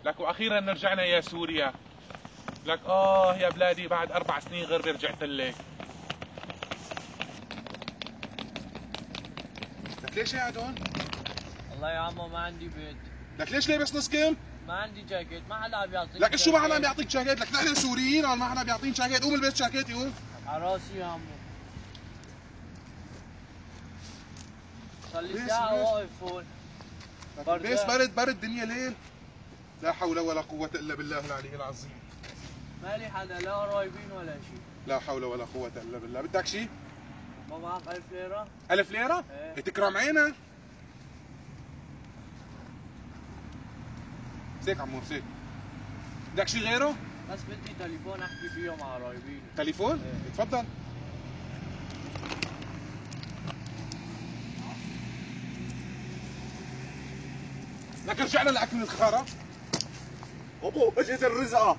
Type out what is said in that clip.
لك واخيرا رجعنا يا سوريا. لك يا بلادي بعد 4 سنين غربة رجعت لك. لك ليش قاعد هون؟ والله يا عمو ما عندي بيت. لك ليش لابس نص كم؟ ما عندي جاكيت، ما حدا عم يعطيني. لك شو ما حدا عم يعطيك جاكيت؟ لك نحن سوريين ما حدا بيعطيني جاكيت، قوم البس جاكيت قوم. على راسي يا عمو. صار لي ساعة واقف هون. بس برد الدنيا ليل. لا حول ولا قوة إلا بالله العلي العظيم. مالي حدا، لا قرايبين ولا شيء. لا حول ولا قوة إلا بالله. بدك شيء؟ ما معك 1000 ليرة؟ 1000 ليرة؟ ايه تكرم عينك. سيك عمور سيك. بدك شيء غيره؟ بس بدي تليفون احكي فيه مع قرايبين. تليفون؟ ايه. تفضل. لك رجعنا لأكل الخرا. ابو اجت الرزقه.